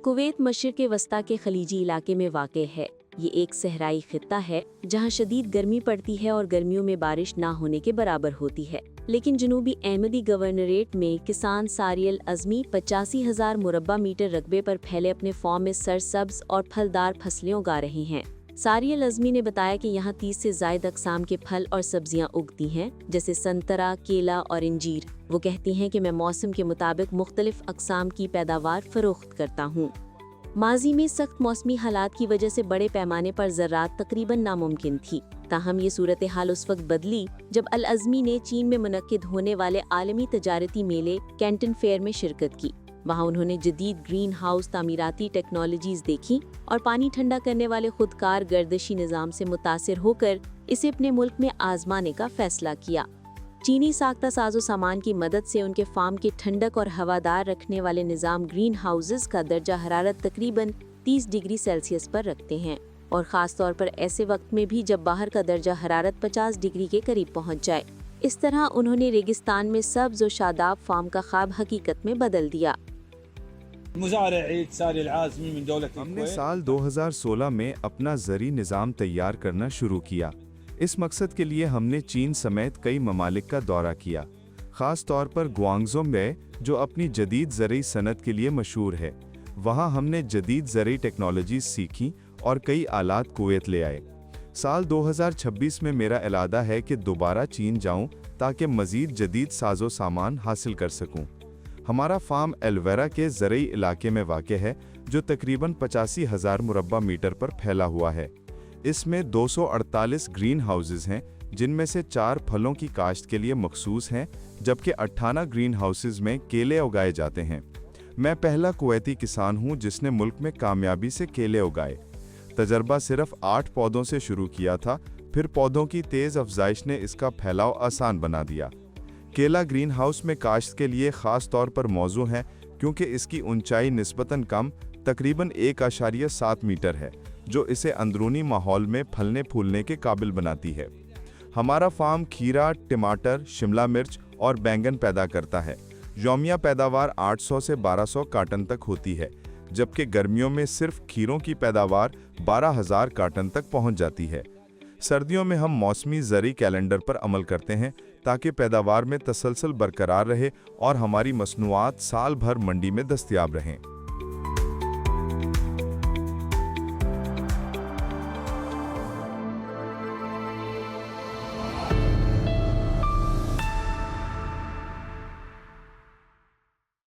Kuwait मशरिक़ वस्ता के खलीजी इलाके में वाक़ है। ये एक सहराई खित्ता है जहाँ शदीद गर्मी पड़ती है और गर्मियों में बारिश ना होने के बराबर होती है। लेकिन जनूबी अहमदी गवर्नरेट में किसान सारी अल अज़मी 85,000 मुरब्बा मीटर रकबे पर फैले अपने फॉर्म में सरसब्ज और फलदार फसलें उगा रहे हैं। सारी अल अज़मी ने बताया कि यहाँ 30 से ज़ायद अक़साम के फल और सब्जियाँ उगती हैं, जैसे संतरा, केला और इंजीर। वो कहती हैं कि मैं मौसम के मुताबिक मुख्तलिफ अक़साम की पैदावार फ़रोख्त करता हूँ। माजी में सख्त मौसमी हालात की वजह से बड़े पैमाने पर ज़राअत तकरीबन नामुमकिन थी। ताहम ये सूरत हाल उस वक्त बदली जब अल अज़मी ने चीन में मुनक्किद होने वाले आलमी तजारती मेले कैंटन फेयर में शिरकत की। वहाँ उन्होंने जदीद ग्रीन हाउस तामीराती टेक्नोलॉजीज़ देखी और पानी ठंडा करने वाले खुदकार गर्दिशी निज़ाम से मुतासिर होकर इसे अपने मुल्क में आजमाने का फैसला किया। चीनी साख्ता साजो सामान की मदद से उनके फार्म के ठंडक और हवादार रखने वाले निज़ाम ग्रीन हाउसेस का दर्जा हरारत तकरीबन 30 डिग्री सेल्सियस पर रखते हैं, और ख़ास तौर पर ऐसे वक्त में भी जब बाहर का दर्जा हरारत 50 डिग्री के करीब पहुंच जाए। इस तरह उन्होंने रेगिस्तान में सब्ज़ और शादाब फार्म का ख्वाब हकीकत में बदल दिया। हमने साल 2016 में अपना ज़री निज़ाम तैयार करना शुरू किया। इस मकसद के लिए हमने चीन समेत कई ममालिक का दौरा किया, ख़ास तौर पर ग्वांगझो में जो अपनी जदीद ज़रई सनत के लिए मशहूर है। वहाँ हमने जदीद ज़रई टेक्नोलॉजीज़ सीखी और कई आलात कुवैत ले आए। साल 2026 में मेरा इरादा है कि दोबारा चीन जाऊँ ताकि मज़ीद जदीद साजो सामान हासिल कर सकूँ। हमारा फार्म एलवेरा के ज़रई इलाके में वाक़ है, जो तकरीबन 85,000 मुरब्बा मीटर पर फैला हुआ है। इसमें 248 ग्रीन हाउसेस हैं, जिनमें से 4 फलों की काश्त के लिए मखसूस हैं, जबकि 58 ग्रीन हाउसेस में केले उगाए जाते हैं। मैं पहला कुवैती किसान हूं जिसने मुल्क में कामयाबी से केले उगाए। तजर्बा सिर्फ 8 पौधों से शुरू किया था, फिर पौधों की तेज़ अफजाइश ने इसका फैलाव आसान बना दिया। केला ग्रीन हाउस में काश्त के लिए ख़ास तौर पर मौजू है क्योंकि इसकी ऊंचाई निस्बतन कम, तकरीबन 1.7 मीटर है, जो इसे अंदरूनी माहौल में फलने फूलने के काबिल बनाती है। हमारा फार्म खीरा, टमाटर, शिमला मिर्च और बैंगन पैदा करता है। यौमिया पैदावार 800 से 1200 कार्टन तक होती है, जबकि गर्मियों में सिर्फ खीरों की पैदावार 12,000 कार्टन तक पहुंच जाती है। सर्दियों में हम मौसमी ज़री कैलेंडर पर अमल करते हैं ताकि पैदावार में तसलसल बरकरार रहे और हमारी मसनूआत साल भर मंडी में दस्तयाब रहें।